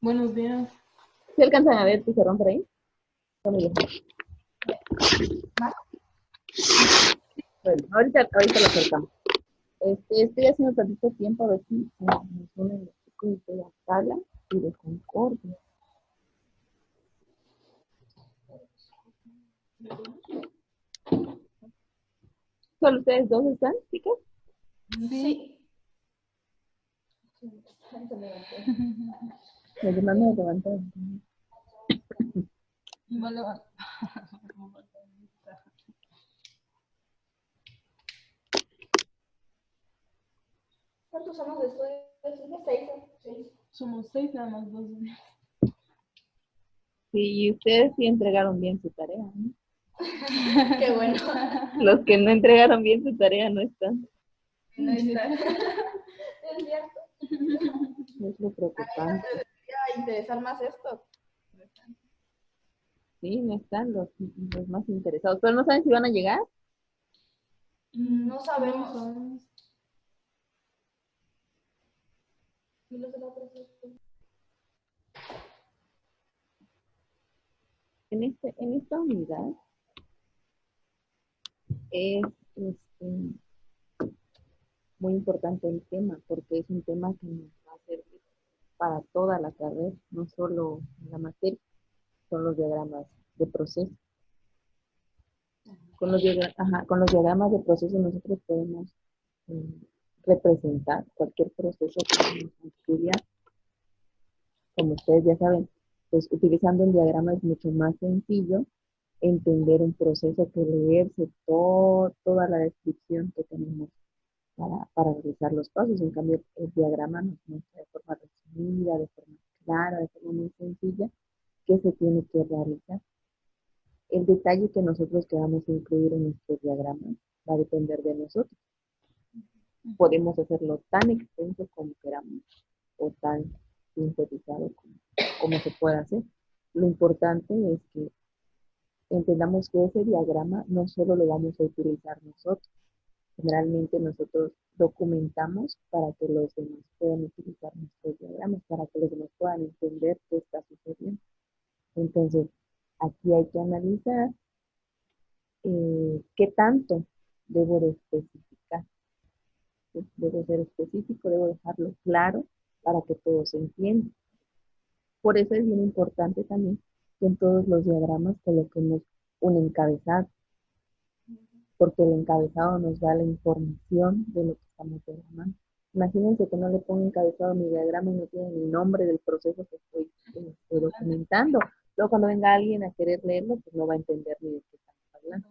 Buenos días. ¿Sí alcanzan a ver el pizarrón por ahí? Bueno, ahorita lo acercamos. Estoy haciendo tantito tiempo a ver si nos unen los chicos de la sala y de Concordia. ¿Solo ustedes dos están, chicas? Sí. Me demanda de levantar. ¿Cuántos somos de estudios? Seis. Somos 6, nada más 2. Sí, y ustedes sí entregaron bien su tarea, ¿no? Qué bueno. Los que no entregaron bien su tarea no están. No está. Es cierto. Es lo preocupante. A debería interesar más esto. Sí, no están los más interesados. Pero no saben si van a llegar. No sabemos. ¿Y los de la otra sección? En esta unidad es muy importante el tema, porque es un tema que nos va a servir para toda la carrera, no solo la materia, son los diagramas de proceso. Con los diagramas de proceso nosotros podemos representar cualquier proceso que vamos a estudiar. Como ustedes ya saben, pues utilizando un diagrama es mucho más sencillo entender un proceso que leerse toda la descripción que tenemos para realizar los pasos. En cambio, el diagrama nos muestra de forma resumida, de forma clara, de forma muy sencilla, qué se tiene que realizar. El detalle que nosotros queramos incluir en nuestros diagramas va a depender de nosotros. Podemos hacerlo tan extenso como queramos o tan sintetizado como se pueda hacer. Lo importante es que entendamos que ese diagrama no solo lo vamos a utilizar nosotros. Generalmente nosotros documentamos para que los demás puedan utilizar nuestros diagramas, para que los demás puedan entender qué está sucediendo. Entonces, aquí hay que analizar qué tanto debo de especificar. ¿Sí? Debo ser específico, debo dejarlo claro para que todo se entienda. Por eso es bien importante también que en todos los diagramas coloquemos un encabezado, porque el encabezado nos da la información de lo que estamos diagramando. Imagínense que no le pongo encabezado a mi diagrama y no tiene ni nombre del proceso que estoy documentando. Luego cuando venga alguien a querer leerlo, pues no va a entender ni de qué estamos hablando.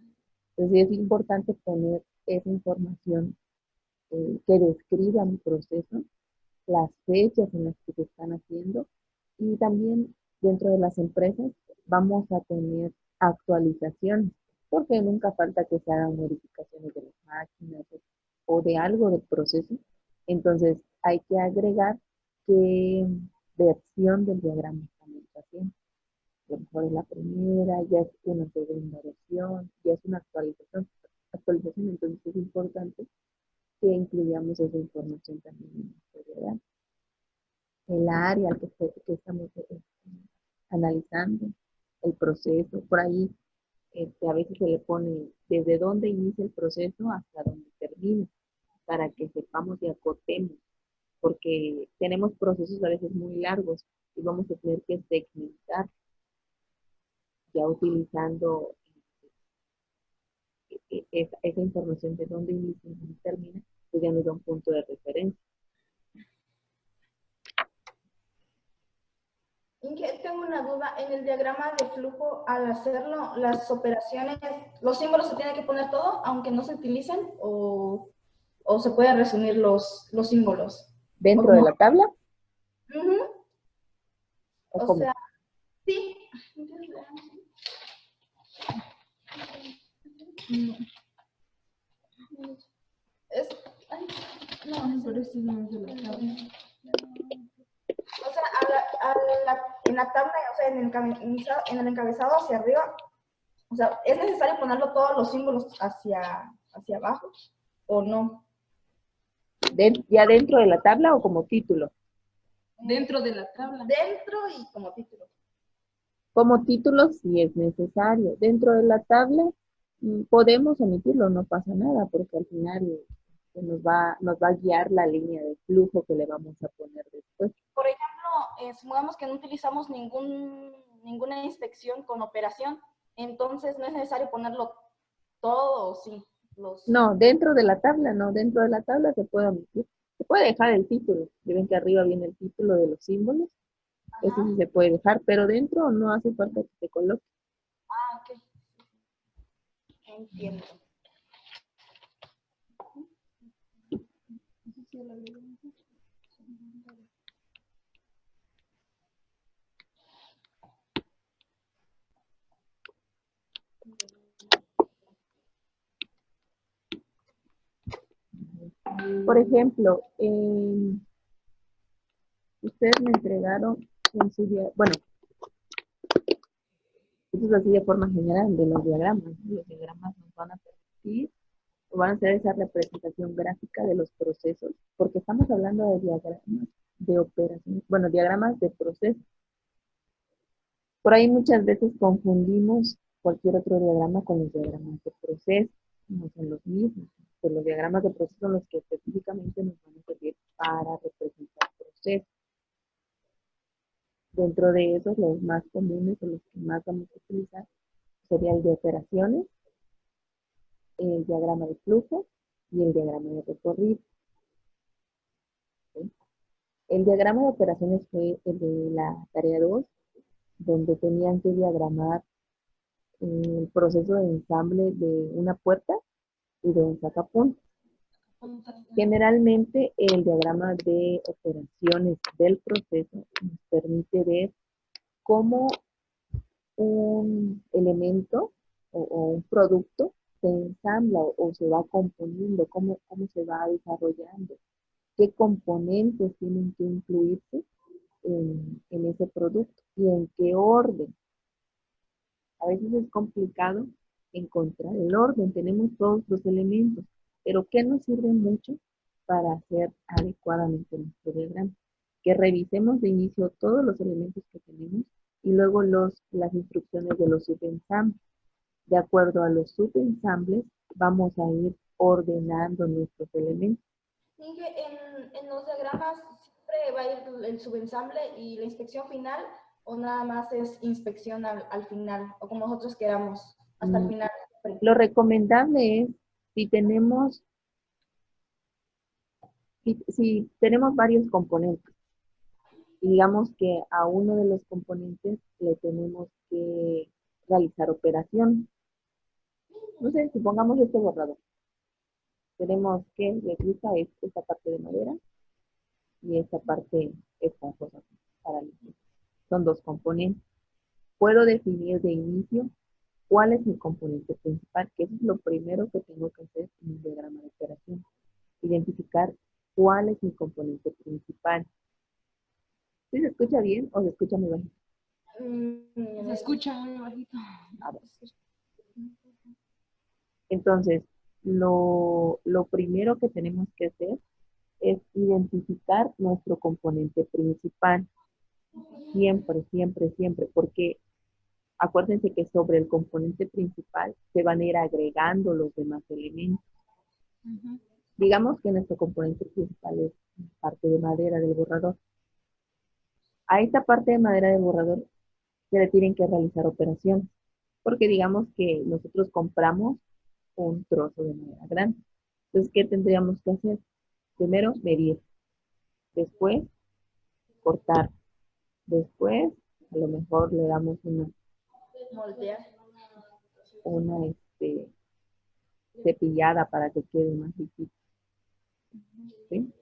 Entonces es importante poner esa información que describa mi proceso, las fechas en las que se están haciendo, y también dentro de las empresas vamos a tener actualizaciones, porque nunca falta que se hagan modificaciones de las máquinas o de algo del proceso. Entonces hay que agregar qué versión del diagrama estamos haciendo. A lo mejor es la primera, ya es una segunda versión, ya es una actualización. Entonces es importante que incluyamos esa información también en nuestro diagrama. El área que estamos analizando, el proceso, por ahí a veces se le pone desde dónde inicia el proceso hasta dónde termina, para que sepamos y acotemos, porque tenemos procesos a veces muy largos y vamos a tener que segmentar, ya utilizando esa información de dónde inicia y dónde termina, pues ya nos da un punto de referencia. Inge, tengo una duda. En el diagrama de flujo, al hacerlo, las operaciones, los símbolos se tienen que poner todo, aunque no se utilicen, o se puede resumir los símbolos. ¿Dentro de la tabla? O sea, sí. Pero este no es de la tabla. O sea, en la tabla, o sea, en el encabezado hacia arriba, o sea, ¿es necesario ponerlo todos los símbolos hacia abajo o no? ¿Ya dentro de la tabla o como título? Dentro de la tabla. Dentro y como título. Como título sí es necesario. Dentro de la tabla podemos omitirlo, no pasa nada, porque al final nos va a guiar la línea de flujo que le vamos a poner después. Por ejemplo, supongamos que no utilizamos ninguna inspección con operación, entonces no es necesario ponerlo todo, sí. No, dentro de la tabla, no, dentro de la tabla se puede omitir. Se puede dejar el título. Ven que arriba viene el título de los símbolos. Eso sí se puede dejar, pero dentro no hace falta que se coloque. Ah, ok. Entiendo. Por ejemplo, ustedes me entregaron en su día, bueno, esto es así de forma general de los diagramas, ¿no? Los diagramas nos van a permitir, o van a hacer esa representación gráfica de los procesos, porque estamos hablando de diagramas de operaciones, bueno, diagramas de procesos. Por ahí muchas veces confundimos cualquier otro diagrama con los diagramas de proceso, no son los mismos, pero los diagramas de proceso son los que específicamente nos van a servir para representar procesos. Dentro de esos, los más comunes o los que más vamos a utilizar sería el de operaciones, el diagrama de flujo y el diagrama de recorrido. ¿Sí? El diagrama de operaciones fue el de la tarea 2, donde tenían que diagramar el proceso de ensamble de una puerta y de un sacapuntas. Generalmente el diagrama de operaciones del proceso nos permite ver cómo un elemento o un producto se ensambla o se va componiendo, cómo se va desarrollando, qué componentes tienen que incluirse en ese producto y en qué orden. A veces es complicado encontrar el orden, tenemos todos los elementos, pero ¿qué nos sirve mucho para hacer adecuadamente nuestro diagrama? Que revisemos de inicio todos los elementos que tenemos y luego las instrucciones de los subensambles. De acuerdo a los subensambles, vamos a ir ordenando nuestros elementos. Inge, en los diagramas siempre va a ir el subensamble y la inspección final, o nada más es inspección al final, o como nosotros queramos, hasta el final. Lo recomendable es, si tenemos varios componentes, y digamos que a uno de los componentes le tenemos que realizar operación. No sé, supongamos este borrador. Tenemos que le gusta esta parte de madera y esta parte esponjosa para limpiar. Son dos componentes. Puedo definir de inicio cuál es mi componente principal, que eso es lo primero que tengo que hacer en un diagrama de operación. Identificar cuál es mi componente principal. ¿Sí se escucha bien o se escucha muy bajito? Se escucha muy bajito. A ver. Entonces, lo primero que tenemos que hacer es identificar nuestro componente principal. Siempre, siempre, siempre, porque acuérdense que sobre el componente principal se van a ir agregando los demás elementos. Digamos que nuestro componente principal es parte de madera del borrador. A esta parte de madera del borrador se le tienen que realizar operaciones, porque digamos que nosotros compramos un trozo de madera grande. Entonces, ¿qué tendríamos que hacer? Primero, medir. Después, cortar. Después, a lo mejor le damos una cepillada para que quede más difícil. ¿Sí?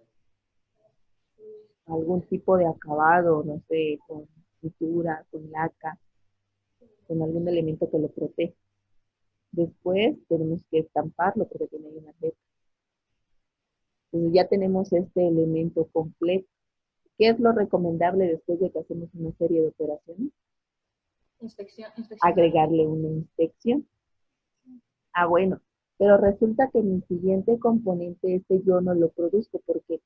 Algún tipo de acabado, no sé, con pintura, con laca, con algún elemento que lo protege. Después tenemos que estamparlo porque tiene ahí una letra. Entonces ya tenemos este elemento completo. ¿Qué es lo recomendable después de que hacemos una serie de operaciones? Inspección. Agregarle una inspección. Ah, bueno, pero resulta que mi siguiente componente, yo no lo produzco porque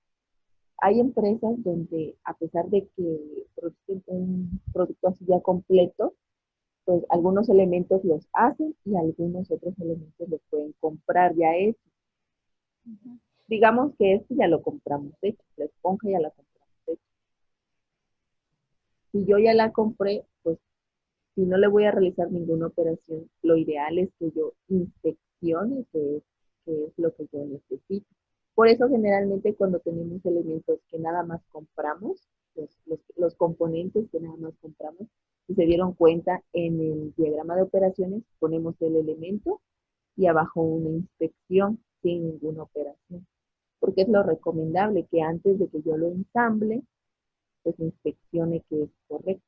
Hay empresas donde, a pesar de que producen un producto así ya completo, pues algunos elementos los hacen y algunos otros elementos los pueden comprar ya hecho. Digamos que este ya lo compramos hecho, la esponja ya la compramos hecha. Si yo ya la compré, pues si no le voy a realizar ninguna operación, lo ideal es que yo inspeccione qué es lo que yo necesito. Por eso generalmente cuando tenemos elementos que nada más compramos, los componentes que nada más compramos, si se dieron cuenta en el diagrama de operaciones, ponemos el elemento y abajo una inspección sin ninguna operación. Porque es lo recomendable que antes de que yo lo ensamble, pues inspeccione que es correcto.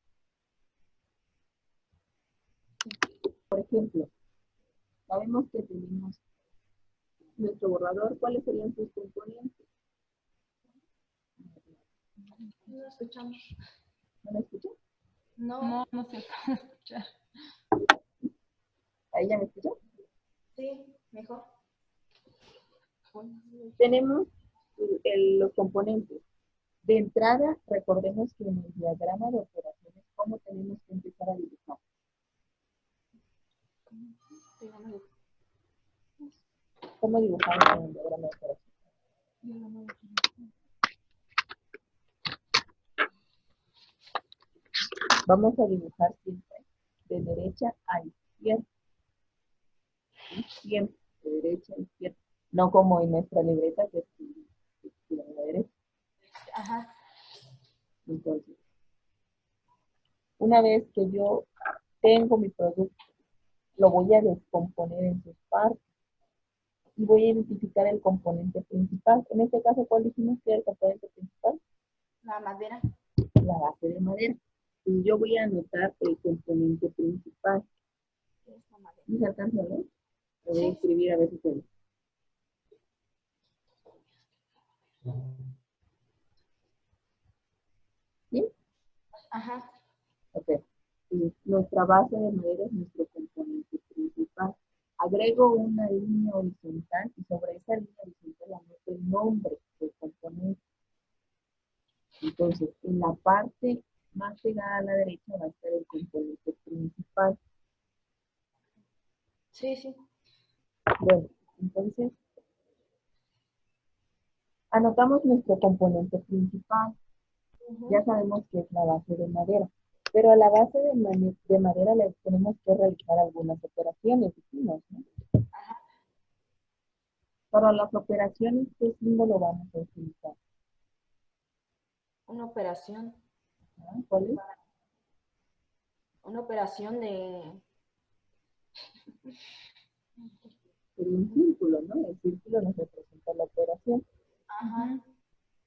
Por ejemplo, sabemos que tenemos nuestro borrador, ¿cuáles serían sus componentes? No lo escuchamos. ¿No me escuchan? No. No se puede escuchar. ¿Ahí ya me escuchan? Sí, mejor. Tenemos los componentes. De entrada, recordemos que en el diagrama de operaciones, ¿cómo tenemos que empezar a dibujar? ¿Cómo dibujamos en el diagrama de operaciones? Vamos a dibujar siempre de derecha a izquierda. Siempre de derecha a izquierda. No como en nuestra libreta que es de la derecha. Ajá. Entonces, una vez que yo tengo mi producto, lo voy a descomponer en sus partes y voy a identificar el componente principal. En este caso, ¿cuál dijimos que era el componente principal? La madera. La base de madera. Y yo voy a anotar el componente principal. ¿Qué es la madera? ¿Sí se alcanza a ver? Lo voy a Sí. escribir a ver si se ve. ¿Sí? Ajá. Ok. Y nuestra base de madera es nuestro componente principal. Agrego una línea horizontal y sobre esa línea horizontal anoto el nombre del componente. Entonces, en la parte más pegada a la derecha va a estar el componente principal. Sí, sí. Bueno, entonces, anotamos nuestro componente principal. Ya sabemos que es la base de madera. Pero a la base de madera le tenemos que realizar algunas operaciones, dijimos, ¿no? Para las operaciones, ¿qué símbolo vamos a utilizar? Una operación. ¿Ah? ¿Cuál es? Una operación de... Sería un círculo, ¿no? El círculo nos representa la operación. Ajá.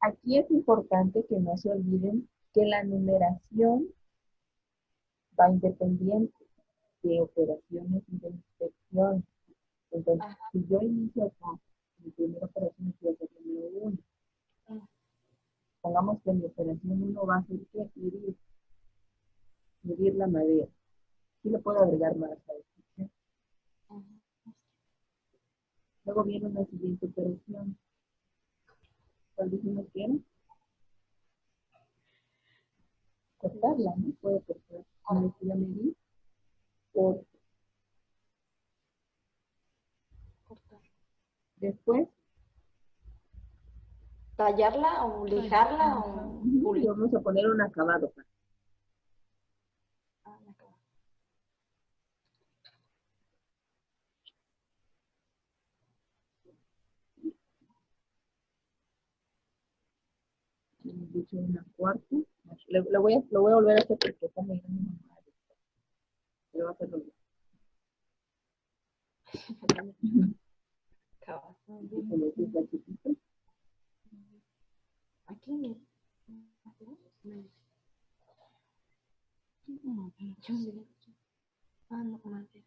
Aquí es importante que no se olviden que la numeración va independiente de operaciones y de inspección. Entonces, si yo inicio acá, mi primera operación es hacer el número 1. Pongamos que mi operación 1 va a ser ¿qué? Medir la madera. Sí le puedo agregar más a esto. Luego viene una siguiente operación. ¿Cuál dijimos que era? Cortarla, ¿no? Puedo cortar. Una vez que la medí, corto. Después, Tallarla o lijarla o y pulir. vamos a poner un acabado. Hemos dicho una cuarta. Lo voy a volver a hacer porque está muy grande. Le va a hacer lo mismo. Aquí. Ah, no, madera.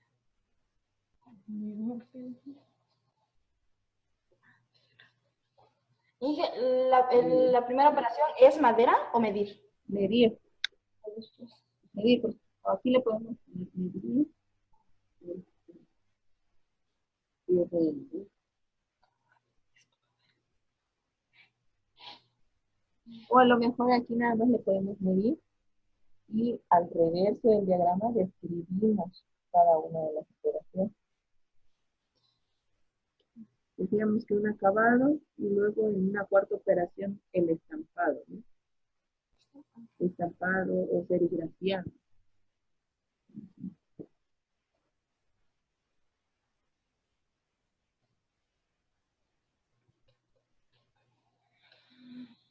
Inge, la primera operación es madera o medir. Medir. Medir, pues aquí le podemos medir. O a lo mejor aquí nada más le podemos medir y al reverso del diagrama describimos cada una de las operaciones. Decíamos que un acabado y luego en una cuarta operación el estampado, ¿no? Estampado o serigrafiado.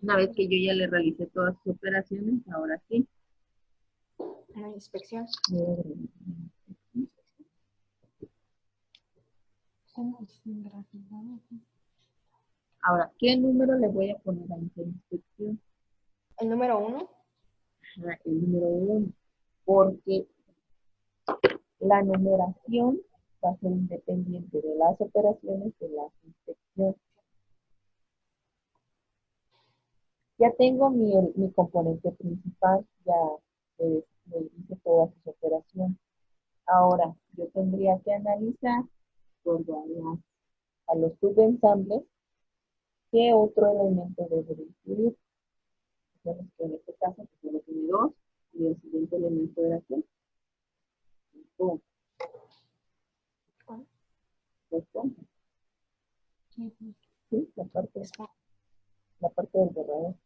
Una vez que yo ya le realicé todas sus operaciones, ahora sí. La inspección. Ahora, ¿qué número le voy a poner a esta inspección? El número 1. El número 1, porque la numeración va a ser independiente de las operaciones de la inspección. Ya tengo mi componente principal, ya le hice todas sus operaciones. Ahora, yo tendría que analizar, por a los subensambles, qué otro elemento debo de incluir. Digamos que en este caso, pues solo tiene 2, y el siguiente elemento era ¿qué? ¿Cuál? La esponja. Sí, la parte del borrador.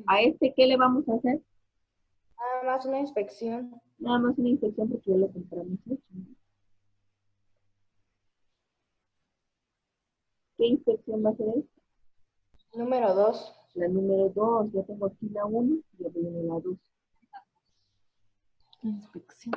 ¿A este qué le vamos a hacer? Nada más una inspección. Nada más una inspección porque ya lo compramos hecho, ¿no? ¿Qué inspección va a ser esta? Número 2. La número 2, ya tengo aquí la 1 y ya viene la 2. Inspección.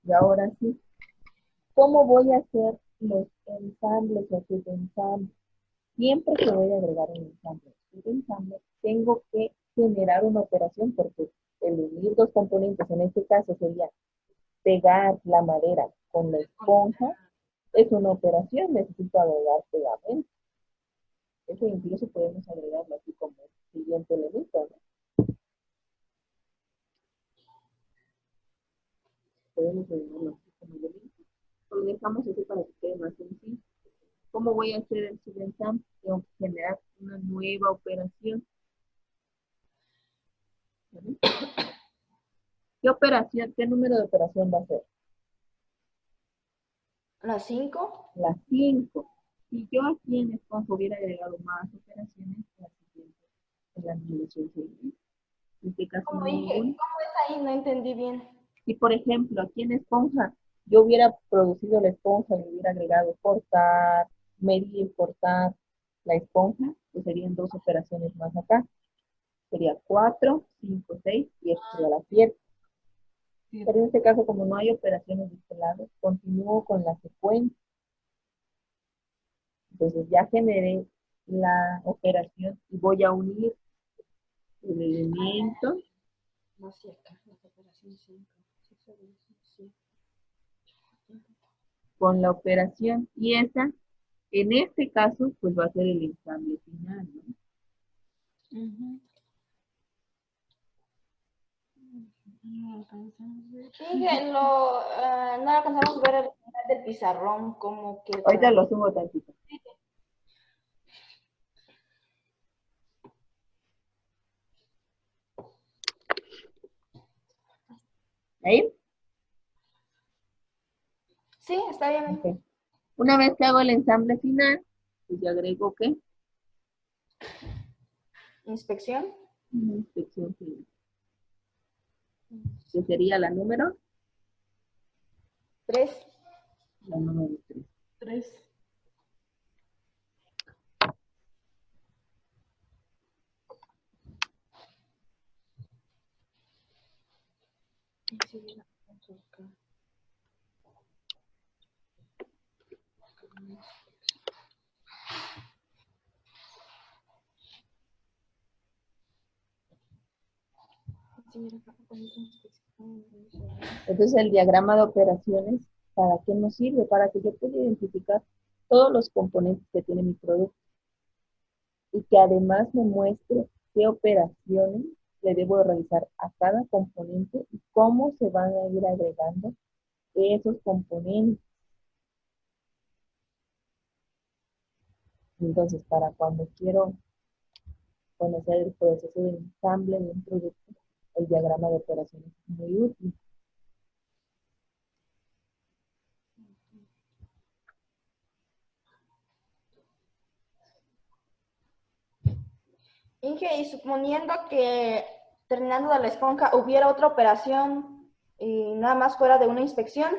Y ahora sí, ¿cómo voy a hacer los ensambles o subensambles? Siempre que voy a agregar un ensamble o subensamble, tengo que generar una operación porque el unir dos componentes, en este caso sería pegar la madera con la esponja, es una operación, necesito agregar pegamento. Eso incluso podemos agregarlo así como siguiente elemento, ¿no? Podemos agregarlo así como elemento. Lo dejamos así para que quede más sencillo. ¿Cómo voy a hacer el subensamble? Tengo que generar una nueva operación. ¿Vale? ¿Qué operación, qué número de operación va a ser? La 5. La 5. Si yo aquí en Esponja hubiera agregado más operaciones, la siguiente es la numeración 6. En este caso no hay ninguna. ¿Cómo es ahí? No entendí bien. Si por ejemplo aquí en Esponja yo hubiera producido la esponja y hubiera agregado cortar, medir, cortar la esponja, pues serían 2 operaciones más acá. Sería 4, 5, 6 y esta sería la 7. Pero en este caso, como no hay operaciones de este lado, continúo con la secuencia. Entonces ya generé la operación y voy a unir el elemento No sé acá, la operación 5. con la operación y esa, en este caso, pues va a ser el ensamble final, ¿no? Fíjense, no alcanzamos a ver el final del pizarrón, cómo queda. Ahorita lo subo tantito. ¿Ahí? Sí, está bien. Ok. Una vez que hago el ensamble final, pues ya agrego ¿qué? Inspección. Una inspección final. Que sería la número 3. La número 3. 3. Entonces el diagrama de operaciones, ¿para qué nos sirve? Para que yo pueda identificar todos los componentes que tiene mi producto y que además me muestre qué operaciones le debo realizar a cada componente y cómo se van a ir agregando esos componentes. Entonces, para cuando quiero conocer el proceso de ensamble de un producto, el diagrama de operaciones es muy útil. Inge, y suponiendo que terminando de la esponja hubiera otra operación y nada más fuera de una inspección,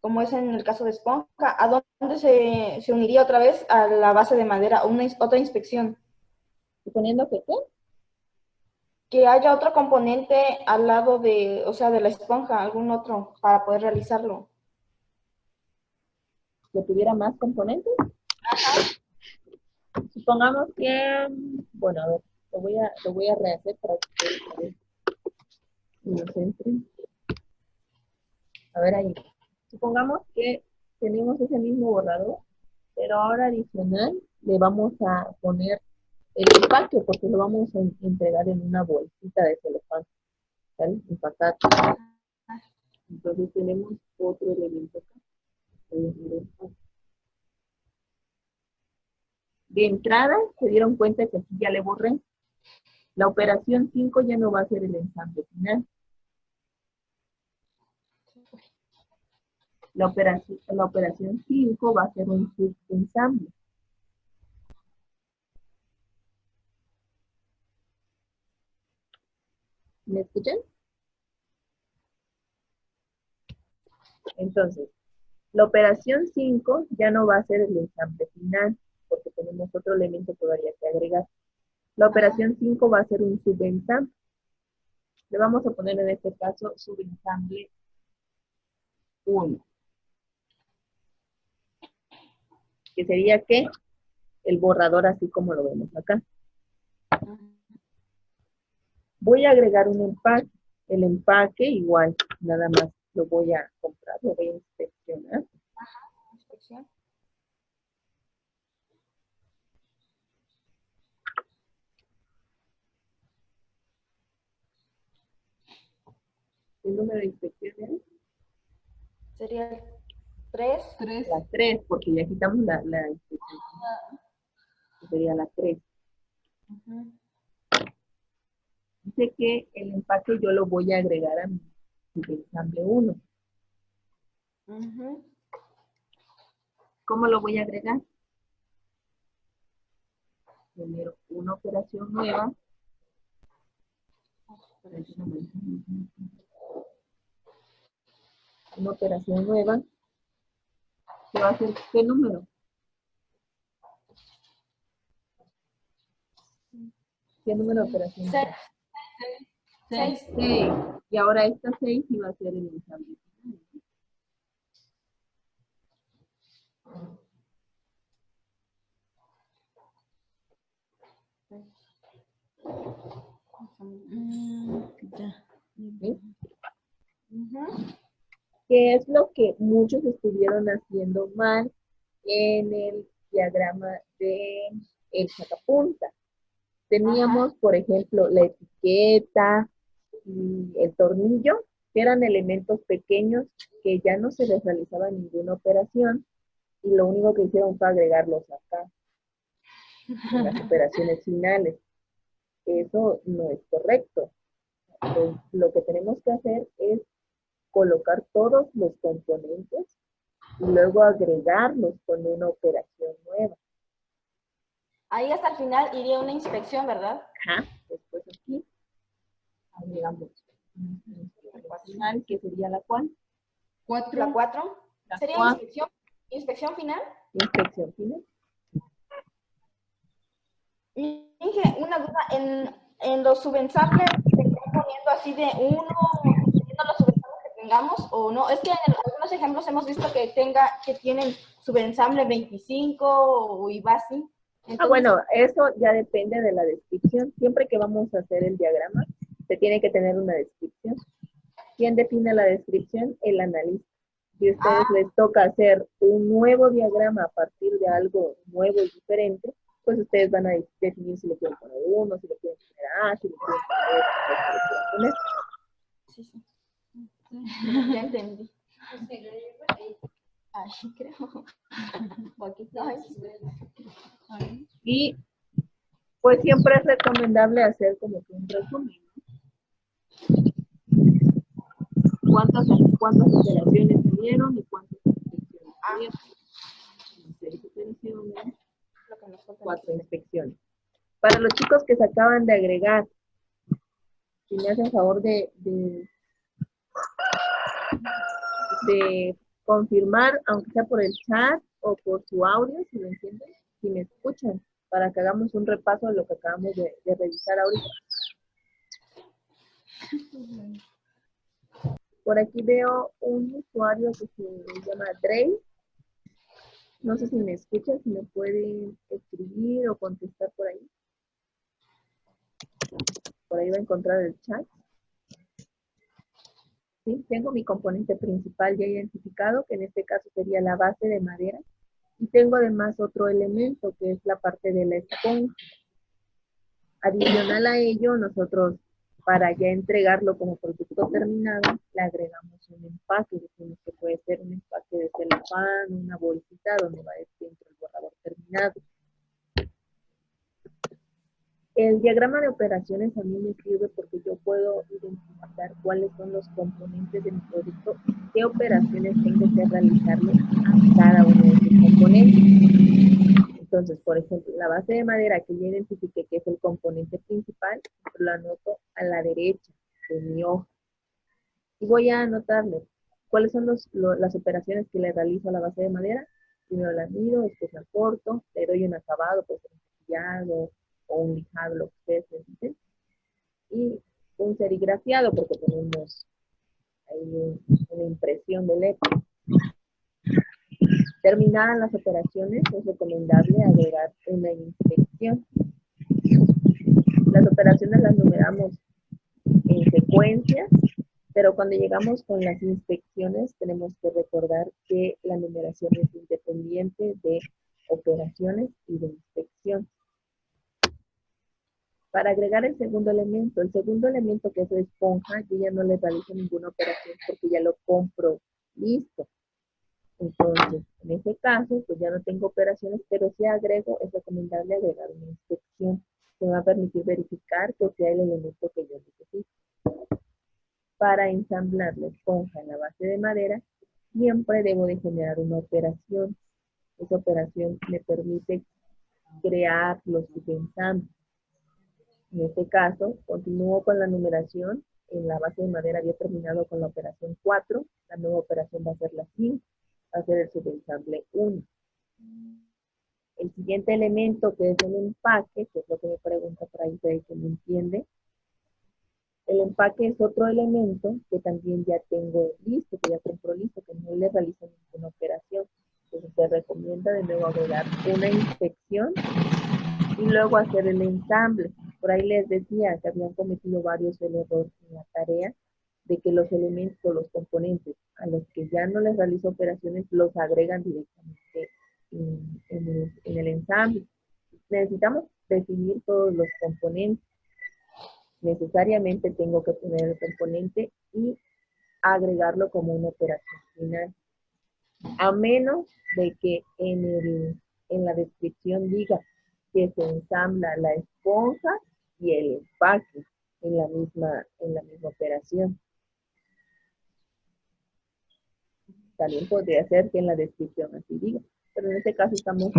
como es en el caso de esponja, ¿a dónde se uniría otra vez a la base de madera o otra inspección? Suponiendo que, ¿qué? Que haya otro componente al lado de, o sea, de la esponja, algún otro, para poder realizarlo. Que tuviera más componentes. Supongamos que, bueno, a ver, lo voy a rehacer para que ustedes lo centren. A ver ahí. Supongamos que tenemos ese mismo borrador, pero ahora adicional le vamos a poner el empaque porque lo vamos a entregar en una bolsita de celofán, ¿sale? Empacado. Entonces tenemos otro elemento acá. De entrada se dieron cuenta que aquí ya le borré. La operación 5 ya no va a ser el ensamble final. La operación 5 va a ser un subensamble. ¿Me escuchan? Entonces, la operación 5 ya no va a ser el ensamble final, porque tenemos otro elemento todavía que agregar. La operación 5 va a ser un subensamble. Le vamos a poner en este caso subensamble 1. Que sería que el borrador así como lo vemos acá. Voy a agregar un empaque. El empaque igual, nada más lo voy a comprar, lo voy a inspeccionar. Inspección. ¿El número de inspección es? Sería el 3. 3. La 3, porque ya quitamos la inspección. Sería la 3. Dice que el empaque yo lo voy a agregar a mi ensamble 1. ¿Cómo lo voy a agregar? Primero, una operación nueva. Una operación nueva. ¿Qué va a ser? ¿Qué número? ¿Qué número de operación? 6. 6. Y ahora esta 6 iba a ser el ensamble. ¿Sí? ¿Qué es lo que muchos estuvieron haciendo mal en el diagrama de el sacapunta? Teníamos, por ejemplo, la etiqueta y el tornillo, que eran elementos pequeños que ya no se les realizaba ninguna operación y lo único que hicieron fue agregarlos acá en las operaciones finales. Eso no es correcto. Lo que tenemos que hacer es colocar todos los componentes y luego agregarlos con una operación nueva. Ahí hasta el final iría una inspección, ¿verdad? Ajá. Después aquí agregamos una final, que sería la cual. 4. La 4. La ¿Sería 4. inspección final? Inspección final. Inge, una duda, en los subensambles se están poniendo así de uno, dependiendo de los subensambles que tengamos, o no. Es que en algunos ejemplos hemos visto que tienen subensamble 25 y va así. Entonces, Bueno, eso ya depende de la descripción. Siempre que vamos a hacer el diagrama, se tiene que tener una descripción. ¿Quién define la descripción? El analista. Si a ustedes les toca hacer un nuevo diagrama a partir de algo nuevo y diferente, pues ustedes van a definir si le quieren poner 1, si le quieren poner A, si le quieren poner Sí, sí. Ya entendí. Ay, creo. Y pues siempre es recomendable hacer como que un resumen, ¿no? ¿Cuántas operaciones se dieron y cuántas inspecciones se dieron? 6 operaciones, 4 inspecciones. Para los chicos que se acaban de agregar, si me hacen favor de confirmar, aunque sea por el chat o por su audio, si me entienden, si me escuchan, para que hagamos un repaso de lo que acabamos de revisar ahorita. Por aquí veo un usuario que se llama Drey. No sé si me escuchan, si me pueden escribir o contestar por ahí. Por ahí va a encontrar el chat. ¿Sí? Tengo mi componente principal ya identificado, que en este caso sería la base de madera. Y tengo además otro elemento, que es la parte de la esponja. Adicional a ello, nosotros, para ya entregarlo como producto terminado, le agregamos un empaque. Decimos que puede ser un empaque de celofán, una bolsita donde va dentro el borrador terminado. El diagrama de operaciones a mí me sirve porque yo puedo identificar cuáles son los componentes de mi producto, qué operaciones tengo que realizarle a cada uno de sus componentes. Entonces, por ejemplo, la base de madera que yo identifique que es el componente principal, lo anoto a la derecha de mi hoja. Y voy a anotarle cuáles son las operaciones que le realizo a la base de madera. Primero la mido, después la corto, le doy un acabado, pues un cepillado o un lijado, lo que ustedes necesiten. Y un serigrafiado, porque tenemos ahí una impresión de letra. Terminadas las operaciones, es recomendable agregar una inspección. Las operaciones las numeramos en secuencia, pero cuando llegamos con las inspecciones tenemos que recordar que la numeración es independiente de operaciones y de inspección. Para agregar el segundo elemento que es la esponja, yo ya no le realizo ninguna operación porque ya lo compro listo. Entonces, en ese caso, pues ya no tengo operaciones, pero si agrego, es recomendable agregar una inspección que me va a permitir verificar que sea el elemento que yo necesito. Para ensamblar la esponja en la base de madera, siempre debo de generar una operación. Esa operación me permite crear los subensambles. En este caso, continúo con la numeración. En la base de madera había terminado con la operación 4. La nueva operación va a ser la 5. Va a ser el subensamble 1. El siguiente elemento, que es el empaque, que es lo que me pregunta por ahí, que me entiende. El empaque es otro elemento que también ya tengo listo, que ya compro listo, que no le realizo ninguna operación. Entonces se recomienda de nuevo agregar una inspección y luego hacer el ensamble. Por ahí les decía que habían cometido varios errores en la tarea de que los elementos, los componentes a los que ya no les realizo operaciones, los agregan directamente en el ensamble. Necesitamos definir todos los componentes. Necesariamente tengo que poner el componente y agregarlo como una operación final. A menos de que en la descripción diga que se ensambla la esponja y el empaque en la misma operación. También podría ser que en la descripción así diga, pero en este caso estamos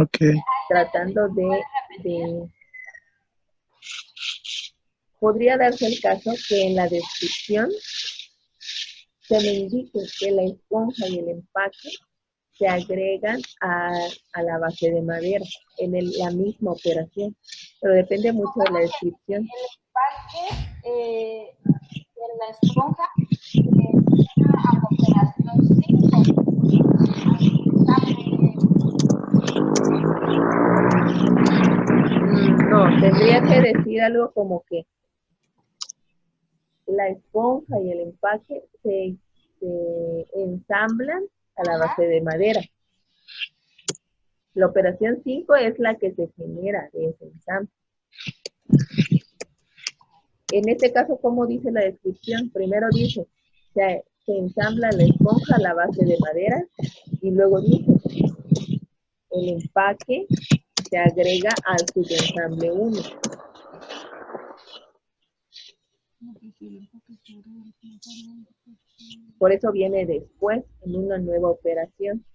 tratando de... Podría darse el caso que en la descripción se me indique que la esponja y el empaque se agregan a la base de madera en la misma operación, pero depende mucho de la descripción. El empaque en la esponja a operación 5. No, tendría que decir algo como que la esponja y el empaque se ensamblan a la base de madera. La operación 5 es la que se genera de ese ensamble. En este caso, ¿cómo dice la descripción? Primero dice, se ensambla la esponja a la base de madera y luego dice, el empaque se agrega al subensamble 1. Por eso viene después, en una nueva operación.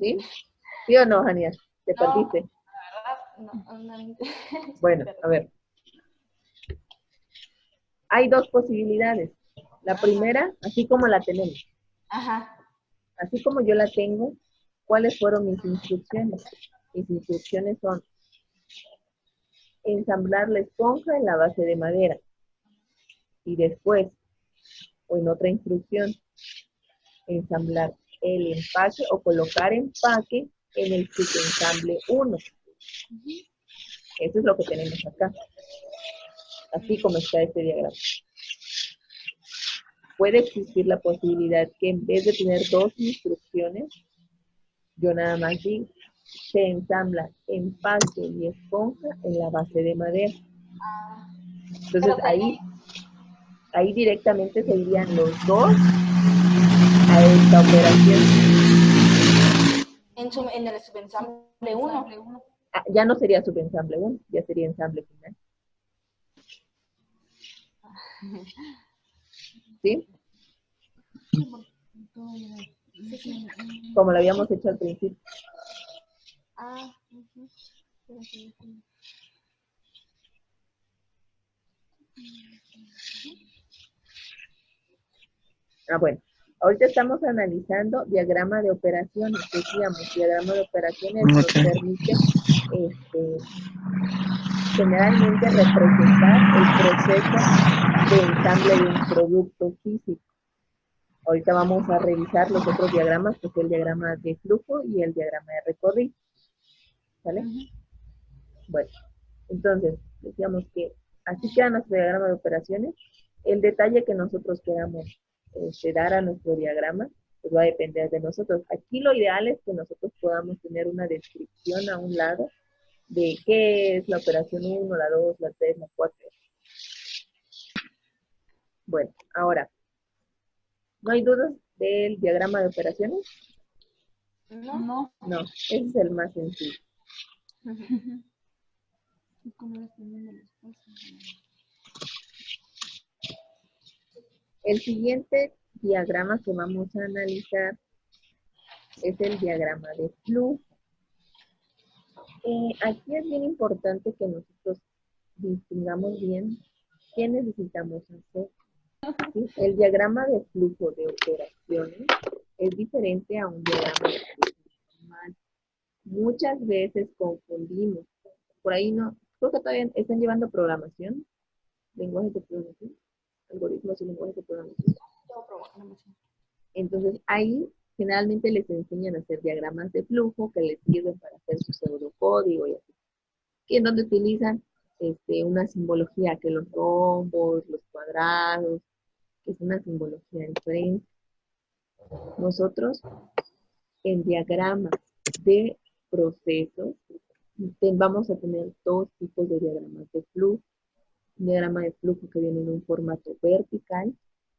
¿Sí? ¿Sí o no, Jania? ¿Te perdiste? No. Bueno, a ver. Hay dos posibilidades. La primera, así como la tenemos. Ajá. Así como yo la tengo, ¿cuáles fueron mis instrucciones? Mis instrucciones son ensamblar la esponja en la base de madera. Y después, o en otra instrucción, ensamblar el empaque o colocar empaque en el subensamble 1. Eso es lo que tenemos acá. Así como está este diagrama. Puede existir la posibilidad que en vez de tener dos instrucciones, yo nada más digo, se ensambla empaque y esponja en la base de madera. Entonces ahí directamente se irían los dos a esta operación. En el subensamble 1. Ah, ya no sería subensamble 1, ya sería ensamble final. ¿Sí? Como lo habíamos hecho al principio. Bueno, ahorita estamos analizando diagrama de operaciones. Decíamos, diagrama de operaciones nos permite generalmente representar el proceso de ensamble de un producto físico. Ahorita vamos a revisar los otros diagramas, que es el diagrama de flujo y el diagrama de recorrido. ¿Vale? Bueno, entonces, decíamos que así queda nuestro diagrama de operaciones. El detalle que nosotros queramos dar a nuestro diagrama, pues va a depender de nosotros. Aquí lo ideal es que nosotros podamos tener una descripción a un lado de qué es la operación 1, la 2, la 3, la 4. Bueno, ahora, ¿no hay dudas del diagrama de operaciones? No. No, ese es el más sencillo. El siguiente diagrama que vamos a analizar es el diagrama de flujo. Aquí es bien importante que nosotros distingamos bien qué necesitamos hacer. ¿Sí? El diagrama de flujo de operaciones es diferente a un diagrama de flujo normal. Muchas veces confundimos. Por ahí no, creo que todavía están llevando programación, lenguajes de programación, algoritmos y lenguajes de programación. Entonces ahí generalmente les enseñan a hacer diagramas de flujo que les sirven para hacer su pseudocódigo y así. Y en donde utilizan una simbología, que los rombos, los cuadrados, que es una simbología diferente. Nosotros en diagramas de procesos vamos a tener dos tipos de diagramas de flujo. Un diagrama de flujo que viene en un formato vertical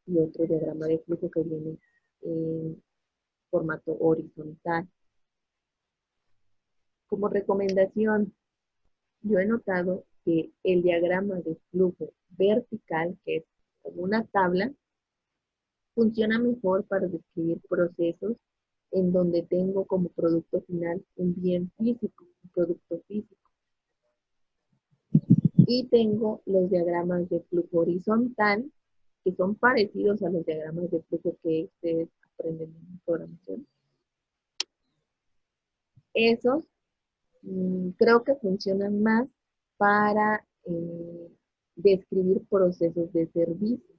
y otro diagrama de flujo que viene en formato horizontal. Como recomendación, yo he notado que el diagrama de flujo vertical, que es como una tabla, funciona mejor para describir procesos en donde tengo como producto final un bien físico, un producto físico. Y tengo los diagramas de flujo horizontal, que son parecidos a los diagramas de flujo que ustedes aprenden en programación. Esos creo que funcionan más para describir procesos de servicio.